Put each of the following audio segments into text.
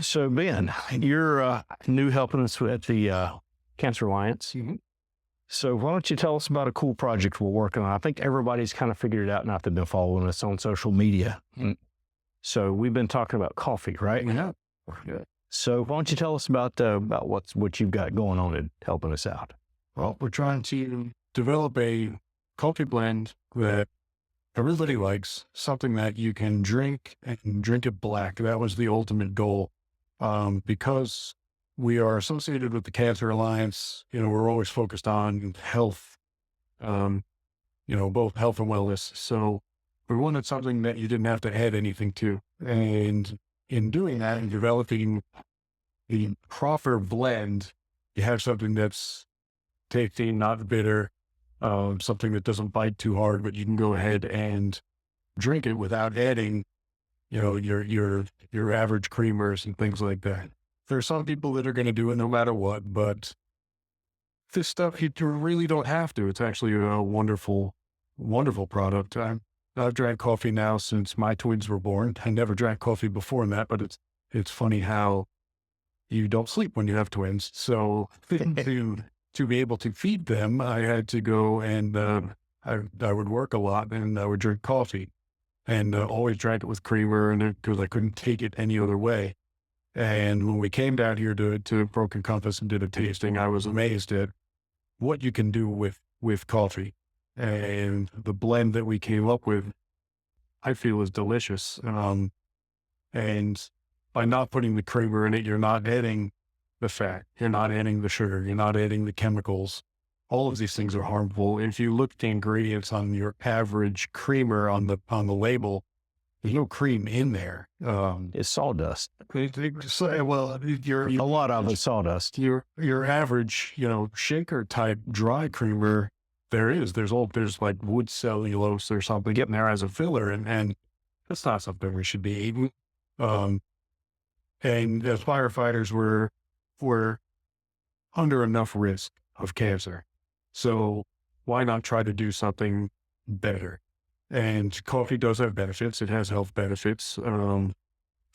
So Ben, you're new helping us at the Cancer Alliance. Mm-hmm. So why don't you tell us about a cool project we're working on? I think everybody's kind of figured it out now that they've been following us on social media. Mm. So we've been talking about coffee, right? Yeah. So why don't you tell us about what you've got going on and helping us out? Well, we're trying to develop a coffee blend that everybody likes, something that you can drink and drink it black. That was the ultimate goal. Because we are associated with the Cancer Alliance, we're always focused on health, both health and wellness. So we wanted something that you didn't have to add anything to. And in doing that and developing the proper blend, you have something that's tasty, not bitter, something that doesn't bite too hard, but you can go ahead and drink it without adding, your average creamers and things like that. There are some people that are going to do it no matter what, but this stuff, you really don't have to. It's actually a wonderful, wonderful product. I've drank coffee now since my twins were born. I never drank coffee before that, but it's funny how you don't sleep when you have twins. So to be able to feed them, I had to go and I would work a lot and I would drink coffee and always drank it with creamer because I couldn't take it any other way. And when we came down here to Broken Compass and did a tasting, I was amazed at what you can do with coffee. And the blend that we came up with, I feel is delicious. And by not putting the creamer in it, you're not adding the fat, you're not adding the sugar, you're not adding the chemicals. All of these things are harmful. If you look at the ingredients on your average creamer on the label, there's no cream in there. It's sawdust. Well, A lot of it's sawdust. Your average, shaker type dry creamer, there's like wood cellulose or something getting there as a filler, and that's not something we should be eating. And as firefighters, we're under enough risk of cancer, so why not try to do something better? And coffee does have benefits. It has health benefits.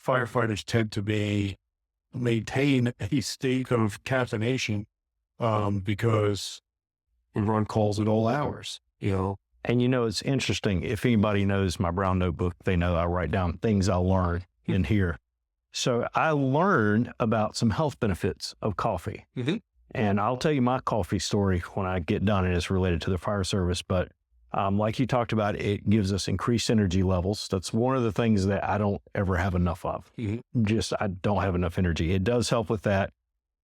Firefighters tend to maintain a state of caffeination, because we run calls at all hours, And it's interesting. If anybody knows my brown notebook, they know I write down things I learn in here. So I learned about some health benefits of coffee. Mm-hmm. And I'll tell you my coffee story when I get done, and it's related to the fire service. But like you talked about, it gives us increased energy levels. That's one of the things that I don't ever have enough of. Mm-hmm. I don't have enough energy. It does help with that.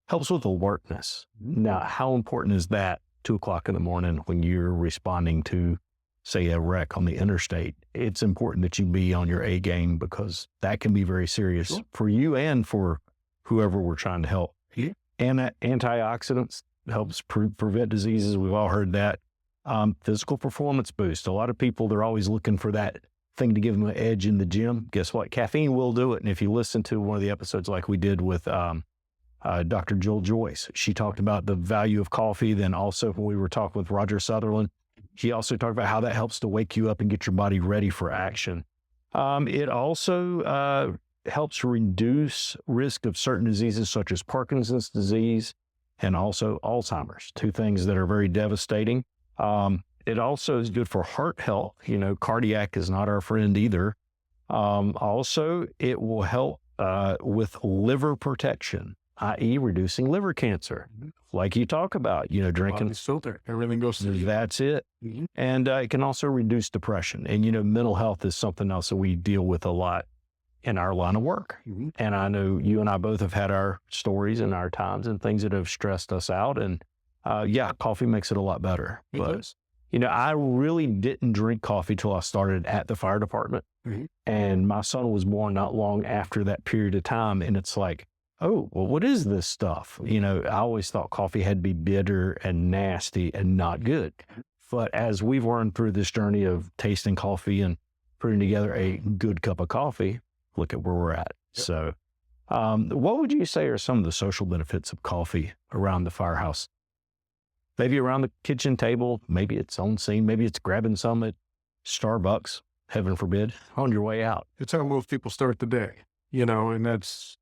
Helps with alertness. Now, how important is that 2:00 in the morning when you're responding to, say, a wreck on the interstate? It's important that you be on your A game, because that can be very serious for you and for whoever we're trying to help. Yeah. And antioxidants helps prevent diseases. We've all heard that. Physical performance boost. A lot of people, they're always looking for that thing to give them an edge in the gym. Guess what? Caffeine will do it. And if you listen to one of the episodes like we did with Dr. Jill Joyce, she talked about the value of coffee. Then also when we were talking with Roger Sutherland, he also talked about how that helps to wake you up and get your body ready for action. It also helps reduce risk of certain diseases such as Parkinson's disease and also Alzheimer's, two things that are very devastating. It also is good for heart health. Cardiac is not our friend either. Also, it will help with liver protection, i.e. reducing liver cancer. Mm-hmm. Like you talk about, drinking. Filter, everything goes through. That's it. Mm-hmm. And it can also reduce depression. And, mental health is something else that we deal with a lot in our line of work. Mm-hmm. And I know you and I both have had our stories and our times and things that have stressed us out. And coffee makes it a lot better. It But, does. I really didn't drink coffee till I started at the fire department. Mm-hmm. And my son was born not long after that period of time. And it's like, oh, well, what is this stuff? I always thought coffee had to be bitter and nasty and not good. But as we've learned through this journey of tasting coffee and putting together a good cup of coffee, look at where we're at. Yep. So what would you say are some of the social benefits of coffee around the firehouse? Maybe around the kitchen table, maybe it's on scene, maybe it's grabbing some at Starbucks, heaven forbid, on your way out. It's how most people start the day, and that's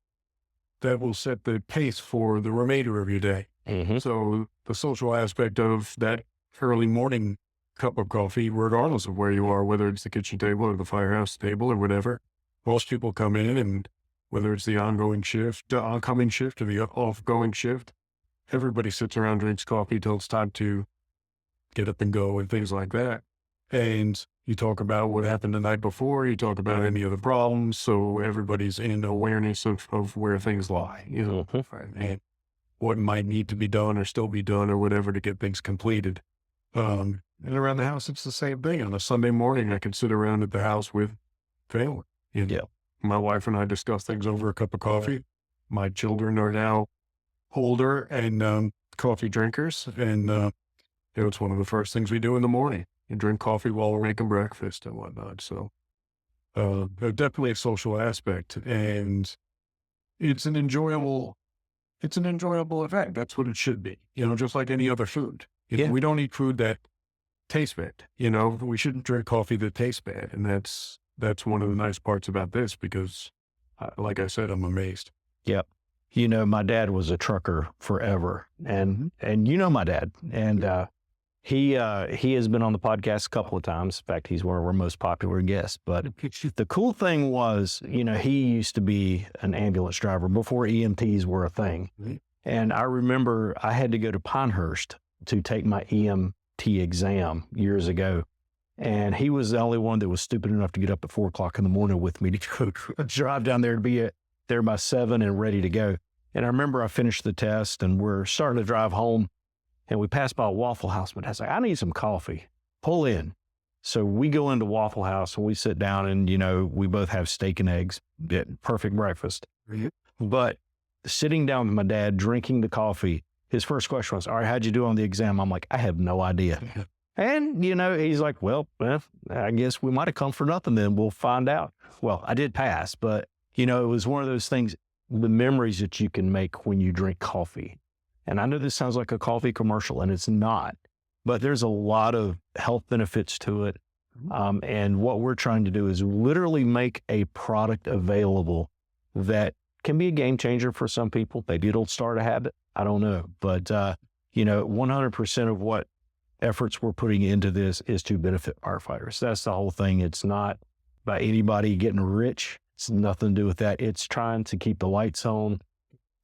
that will set the pace for the remainder of your day. Mm-hmm. So the social aspect of that early morning cup of coffee, regardless of where you are, whether it's the kitchen table or the firehouse table or whatever, most people come in, and whether it's the oncoming shift or the off-going shift, everybody sits around, drinks coffee till it's time to get up and go and things like that. And you talk about what happened the night before, you talk about any of the problems, so everybody's in awareness of where things lie, and what might need to be done or still be done or whatever to get things completed. And around the house, it's the same thing. On a Sunday morning, I can sit around at the house with family. Yeah. My wife and I discuss things over a cup of coffee. My children are now older and coffee drinkers, and it's one of the first things we do in the morning. You drink coffee while we're making breakfast and whatnot. So definitely a social aspect, and it's an enjoyable event. That's what it should be. Just like any other food. We don't eat food that tastes bad. We shouldn't drink coffee that tastes bad, and that's one of the nice parts about this, because, like I said, I'm amazed. Yep. My dad was a trucker forever, and my dad, and he has been on the podcast a couple of times. In fact, he's one of our most popular guests. But the cool thing was, he used to be an ambulance driver before EMTs were a thing. And I remember I had to go to Pinehurst to take my EMT exam years ago. And he was the only one that was stupid enough to get up at 4 o'clock in the morning with me to go drive down there to be there by 7 and ready to go. And I remember I finished the test and we're starting to drive home, and we passed by a Waffle House. But I was like, I need some coffee. Pull in. So we go into Waffle House and we sit down, and, we both have steak and eggs. Perfect breakfast. But sitting down with my dad, drinking the coffee, his first question was, all right, how'd you do on the exam? I'm like, I have no idea. And, he's like, well, I guess we might have come for nothing then. We'll find out. Well, I did pass, but, it was one of those things, the memories that you can make when you drink coffee. And I know this sounds like a coffee commercial, and it's not, but there's a lot of health benefits to it. And what we're trying to do is literally make a product available that can be a game changer for some people. Maybe it'll start a habit. I don't know. But, 100% of what efforts we're putting into this is to benefit firefighters. That's the whole thing. It's not by anybody getting rich. It's nothing to do with that. It's trying to keep the lights on,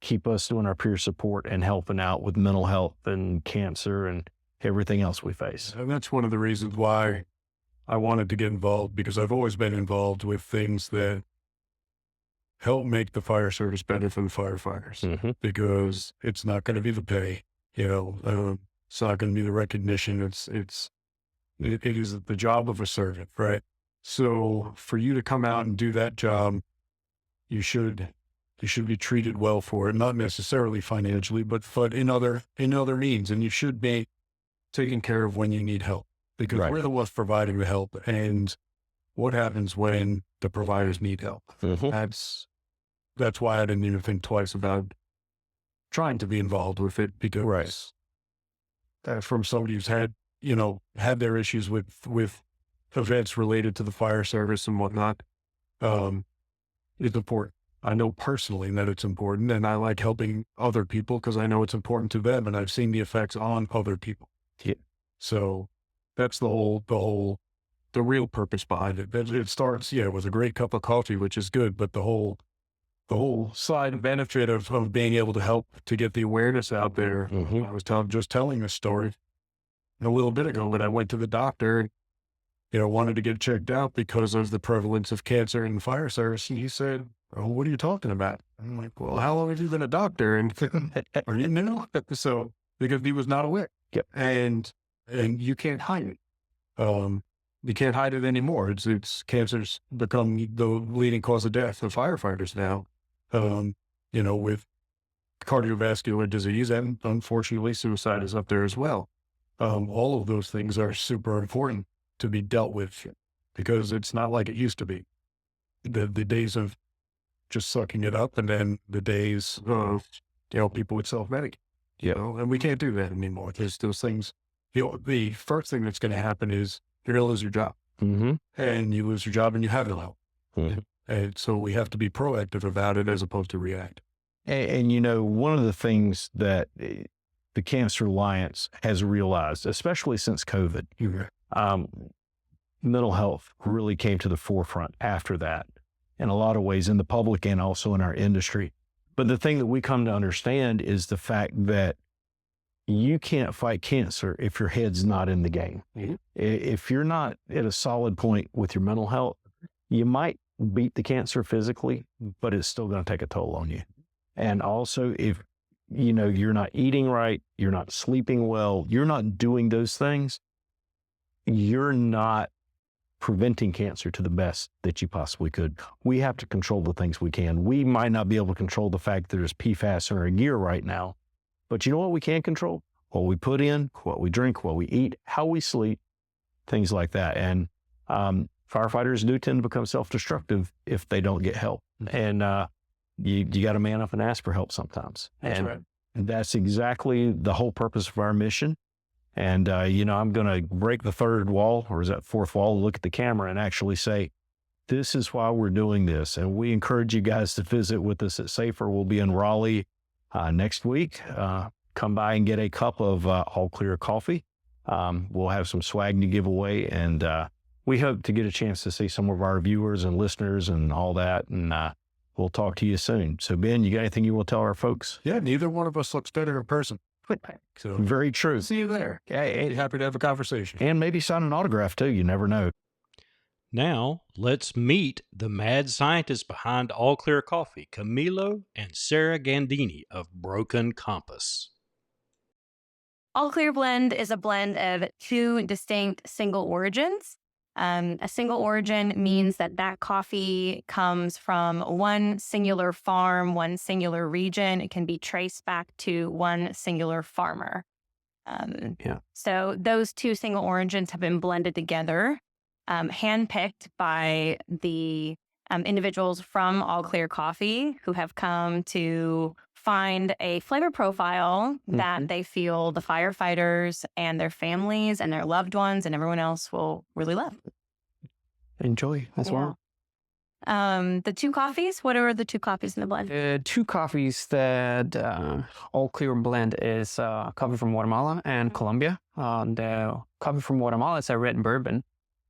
keep us doing our peer support and helping out with mental health and cancer and everything else we face. And that's one of the reasons why I wanted to get involved, because I've always been involved with things that help make the fire service better for the firefighters, because it's not going to be the pay, it's not going to be the recognition. It is the job of a servant, right? So for you to come out and do that job, you should be treated well for it, not necessarily financially, but in other means. And you should be taken care of when you need help, because we're the ones providing the help. And what happens when the providers need help? That's why I didn't even think twice about trying to be involved with it, because from somebody who's had their issues with events related to the fire service and whatnot, it's important. I know personally that it's important, and I like helping other people because I know it's important to them, and I've seen the effects on other people. Yeah. So that's the real purpose behind it. It starts, with a great cup of coffee, which is good, but the whole side benefit of being able to help to get the awareness out there. I was just telling this story a little bit ago when I went to the doctor, wanted to get checked out because of the prevalence of cancer in the fire service. And he said, "Oh, what are you talking about?" I'm like, "Well, how long have you been a doctor?" And are you new? So, because he was not aware. Yep. And you can't hide it. You can't hide it anymore. It's cancer's become the leading cause of death of firefighters now. With cardiovascular disease, and unfortunately suicide is up there as well. All of those things are super important to be dealt with, because it's not like it used to be. The days of just sucking it up, and then the days of, people would self-medicate, and we can't do that anymore. There's those things, the first thing that's going to happen is you're going to lose your job, and you lose your job and you have no help. And so we have to be proactive about it as opposed to react. And you know, one of the things that the Cancer Alliance has realized, especially since COVID, mental health really came to the forefront after that in a lot of ways in the public and also in our industry. But the thing that we come to understand is the fact that you can't fight cancer if your head's not in the game. If you're not at a solid point with your mental health, you might beat the cancer physically, but it's still going to take a toll on you. And also, if you know you're not eating right, you're not sleeping well, you're not doing those things, you're not preventing cancer to the best that you possibly could. We have to control the things we can. We might not be able to control the fact that there's PFAS in our gear right now, but you know what we can control? What we put in, what we drink, what we eat, how we sleep, things like that. And firefighters do tend to become self-destructive if they don't get help. And you got to man up and ask for help sometimes. That's and right. that's exactly the whole purpose of our mission. And, you know, I'm going to break the third wall, or is that fourth wall, look at the camera and actually say, this is why we're doing this. And we encourage you guys to visit with us at Safer. We'll be in Raleigh next week. Come by and get a cup of All Clear coffee. We'll have some swag to give away. And we hope to get a chance to see some of our viewers and listeners and all that. And we'll talk to you soon. So, Ben, you got anything you will tell our folks? Yeah, neither one of us looks better in person. So Very true. see you there. Yeah, Happy to have a conversation. and maybe sign an autograph too. You never know. Now, let's meet the mad scientists behind All Clear Coffee, Camilo and Sarah Gandini of Broken Compass. All Clear Blend is a blend of two distinct single origins. A single origin means that coffee comes from one singular farm, one singular region. It can be traced back to one singular farmer. So those two single origins have been blended together, handpicked by the individuals from All Clear Coffee who have come to find a flavor profile that they feel the firefighters and their families and their loved ones and everyone else will really love. Enjoy as well. The two coffees, what are the two coffees in the blend? The two coffees that All Clear Blend is coffee from Guatemala and Colombia. The coffee from Guatemala is a red bourbon,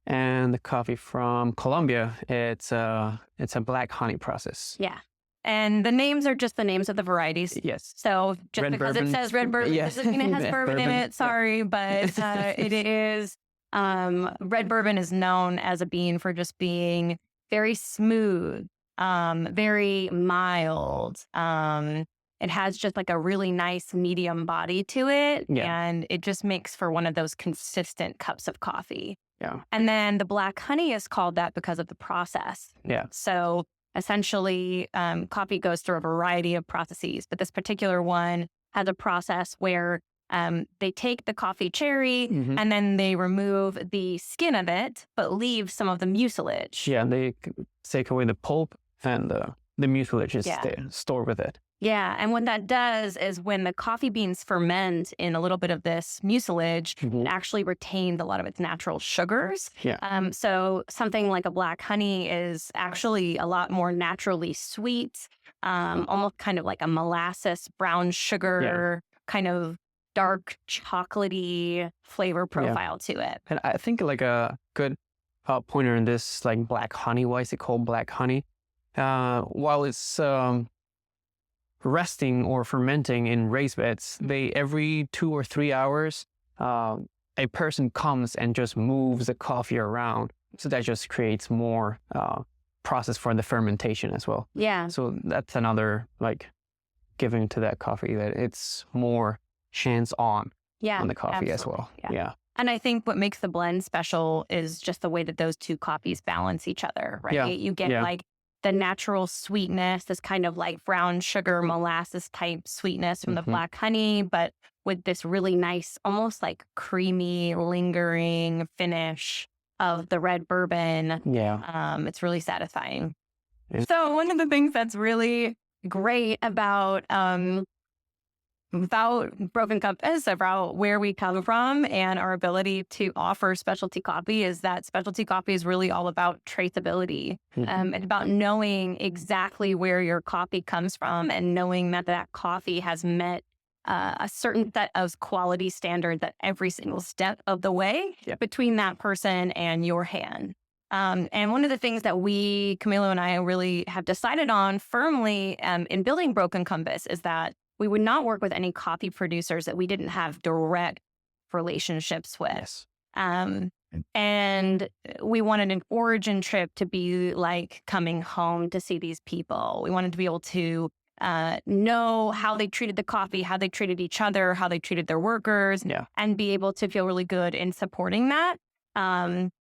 and the coffee from Colombia, it's a black honey process. Yeah. And the names are just the names of the varieties. Yes. So just Red because bourbon. it says red bourbon Yes. doesn't mean it has bourbon in Bourbon. it. Sorry, but it is. Red bourbon is known as a bean for just being very smooth, very mild. It has just like a really nice medium body to it. Yeah. And it just makes for one of those consistent cups of coffee. Yeah. And then the black honey is called that because of the process. Yeah. So essentially, coffee goes through a variety of processes, but this particular one has a process where they take the coffee cherry and then they remove the skin of it, but leave some of the mucilage. Yeah, they take away the pulp and the mucilage is Yeah. stored with it. Yeah, and what that does is when the coffee beans ferment in a little bit of this mucilage, it actually retains a lot of its natural sugars. Yeah. So something like a black honey is actually a lot more naturally sweet, almost kind of like a molasses, brown sugar, kind of dark chocolatey flavor profile to it. And I think like a good pointer in this, like black honey, why is it called black honey? While it's resting or fermenting in raised beds, they every 2 or 3 hours, a person comes and just moves the coffee around. So that just creates more process for the fermentation as well. Yeah. So that's another like giving to that coffee that it's more hands-on Yeah. on the coffee as absolutely. well. Yeah. And I think what makes the blend special is just the way that those two coffees balance each other, right? Yeah. You get like the natural sweetness, this kind of like brown sugar molasses type sweetness from the black honey, but with this really nice, almost like creamy, lingering finish of the red bourbon. Yeah. It's really satisfying. Yeah. So one of the things that's really great about without Broken Compass, about where we come from and our ability to offer specialty coffee, is that specialty coffee is really all about traceability. It's about knowing exactly where your coffee comes from and knowing that that coffee has met a certain set of quality standards at every single step of the way between that person and your hand. And one of the things that Camilo and I really have decided on firmly in building Broken Compass is that we would not work with any coffee producers that we didn't have direct relationships with. Yes. And we wanted an origin trip to be like coming home to see these people. We wanted to be able to know how they treated the coffee, how they treated each other, how they treated their workers, and be able to feel really good in supporting that.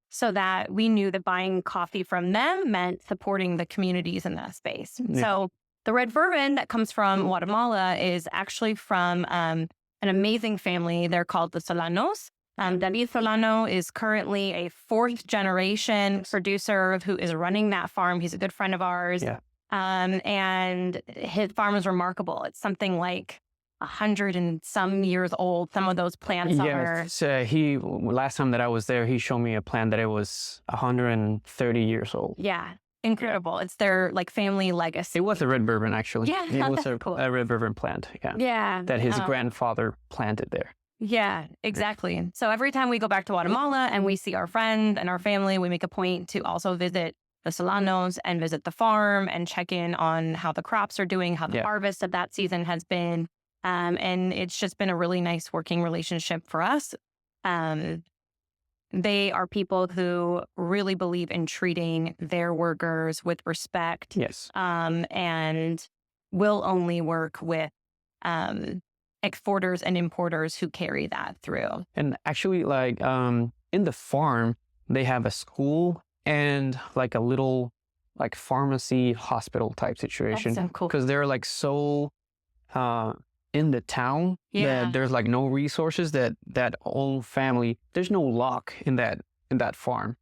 So that we knew that buying coffee from them meant supporting the communities in that space. So the red bourbon that comes from Guatemala is actually from an amazing family. They're called the Solanos. David Solano is currently a 4th generation producer who is running that farm. He's a good friend of ours. And his farm is remarkable. It's something like 100 and some years old. Some of those plants are. So last time that I was there, he showed me a plant that it was 130 years old. Yeah. Incredible. It's their like family legacy. It was a red bourbon, actually. Yeah. It was cool. a red bourbon plant. Yeah. That his grandfather planted there. Yeah, exactly. So every time we go back to Guatemala and we see our friend and our family, we make a point to also visit the Solanos and visit the farm and check in on how the crops are doing, how the harvest of that season has been. And it's just been a really nice working relationship for us. They are people who really believe in treating their workers with respect. Yes. And will only work with exporters and importers who carry that through. And actually, like in the farm, they have a school and like a little like pharmacy hospital type situation. That's so cool. Because they're like so in the town that there's like no resources that whole family, there's no lock in that farm.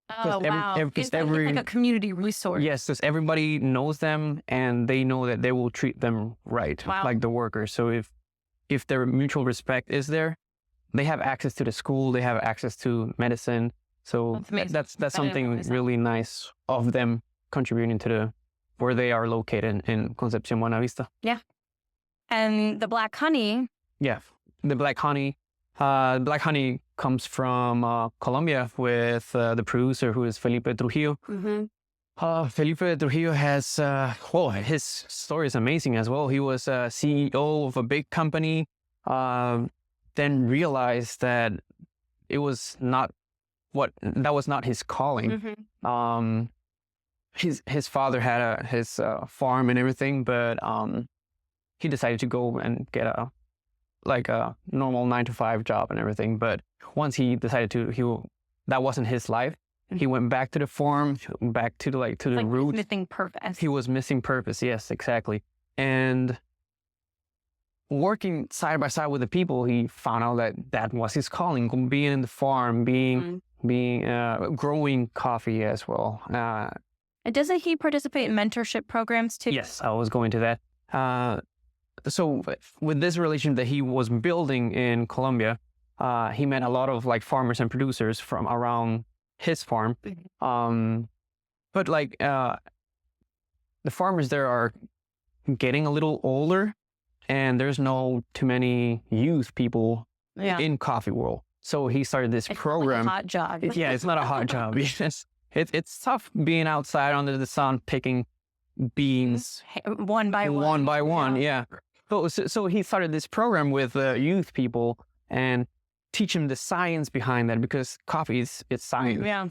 Oh, wow. It's like a community resource. Yes, because everybody knows them and they know that they will treat them right, like the workers. So if their mutual respect is there, they have access to the school, they have access to medicine. So that's something really nice of them contributing to where they are located in Concepcion, Buena Vista. Yeah. And the black honey. Yeah, the black honey. Black honey comes from Colombia with the producer who is Felipe Trujillo. Felipe Trujillo has, his story is amazing as well. He was a CEO of a big company, then realized that it was not that was not his calling. His father had his farm and everything, but he decided to go and get a normal 9-to-5 job and everything. But once he decided that wasn't his life. He went back to the farm, back to the roots. Missing purpose. He was missing purpose. Yes, exactly. And working side by side with the people, he found out that was his calling, being in the farm, growing coffee as well. And doesn't he participate in mentorship programs too? Yes, I was going to that. So with this relationship that he was building in Colombia, he met a lot of like farmers and producers from around his farm. But like the farmers there are getting a little older and there's no too many youth people in coffee world. So he started this program. It's not a hot job. It's not a hot job. It's tough being outside under the sun picking beans one by one. Yeah. So he started this program with youth people and teach them the science behind that, because coffee it's science. Yeah.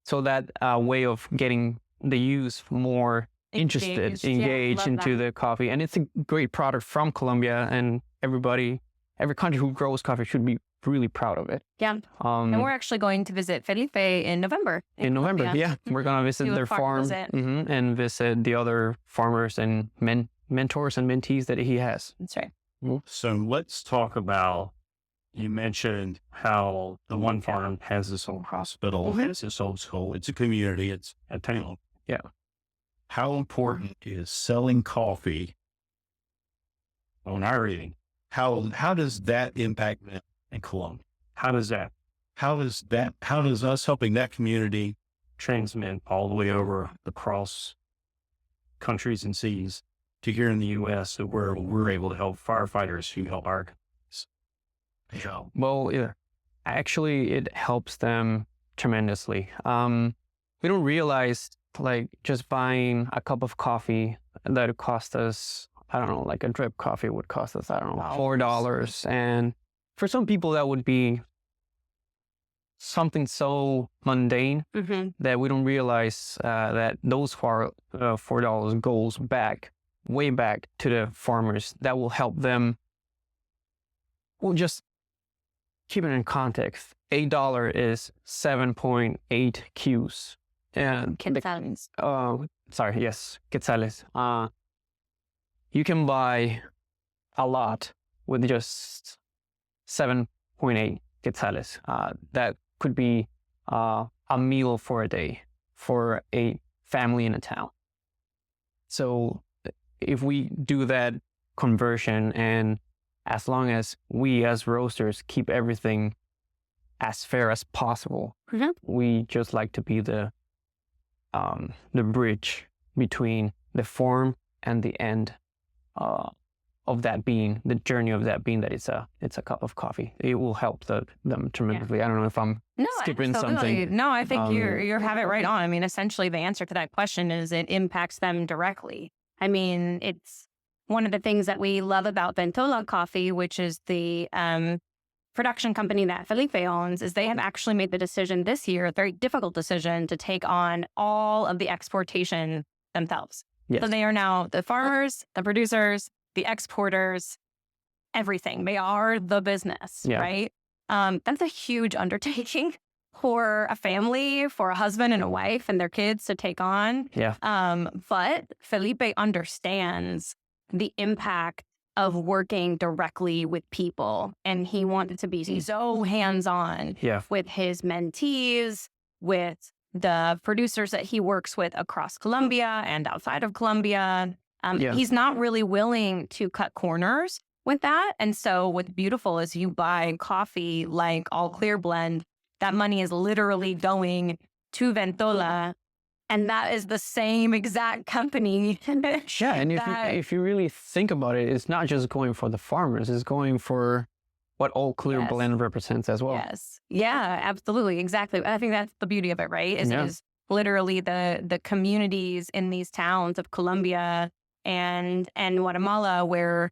So that way of getting the youth more engaged into the coffee, and it's a great product from Colombia, and every country who grows coffee should be really proud of it. Yeah. And we're actually going to visit Felipe in November. In November, yeah. We're going to visit their farm and visit the other farmers and mentors and mentees that he has. That's right. So let's talk about, you mentioned how the one farm has its own hospital, has its own school. It's a community. It's a town. Yeah. How important is selling coffee on our eating. How does that impact them in Colombia? How does that How does us helping that community? transmit all the way over across countries and seas to here in the U.S. where we're able to help firefighters who help our You Well, yeah, actually, it helps them tremendously. We don't realize, like, just buying a cup of coffee that would cost us, I don't know, like a drip coffee would cost us, I don't know, $4. And for some people, that would be something so mundane that we don't realize that those $4 goes back, way back to the farmers. That will help them. Well, just keep it in context. $8 is 7.8 Qs. And Quetzales. quetzales. You can buy a lot with just 7.8 quetzales. That could be a meal for a day for a family in a town. So if we do that conversion, and as long as we as roasters keep everything as fair as possible, we just like to be the bridge between the form and the end of that bean, the journey of that bean, that it's a cup of coffee. It will help them tremendously. I don't know if I'm skipping something. No, I think you have it right on. I mean, essentially the answer to that question is it impacts them directly. I mean, it's one of the things that we love about Ventola Coffee, which is the production company that Felipe owns, is they have actually made the decision this year, a very difficult decision, to take on all of the exportation themselves. Yes. So they are now the farmers, the producers, the exporters, everything. They are the business, right? That's a huge undertaking for a family, for a husband and a wife and their kids to take on. But Felipe understands the impact of working directly with people, and he wanted to be so hands-on with his mentees, with the producers that he works with across Colombia and outside of Colombia. He's not really willing to cut corners with that. And so what's beautiful is you buy coffee like All Clear Blend, that money is literally going to Ventola, and that is the same exact company. And if you really think about it, it's not just going for the farmers, it's going for what All Clear Blend represents as well. Yes. Yeah, absolutely. Exactly. I think that's the beauty of it, right? Is literally the communities in these towns of Colombia and Guatemala, where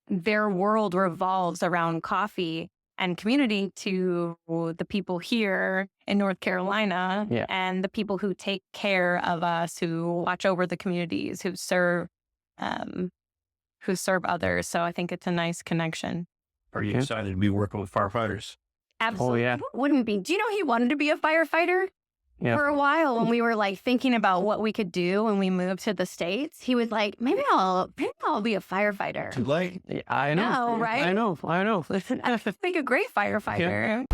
their world revolves around coffee and community, to the people here in North Carolina and the people who take care of us, who watch over the communities, who serve others. So I think it's a nice connection. Are you excited to be working with firefighters? Absolutely. Oh, yeah. Wouldn't be. Do you know he wanted to be a firefighter? For a while, when we were like thinking about what we could do when we moved to the States, he was like, maybe I'll be a firefighter. Too late. I know. No, right? I know. I think a great firefighter.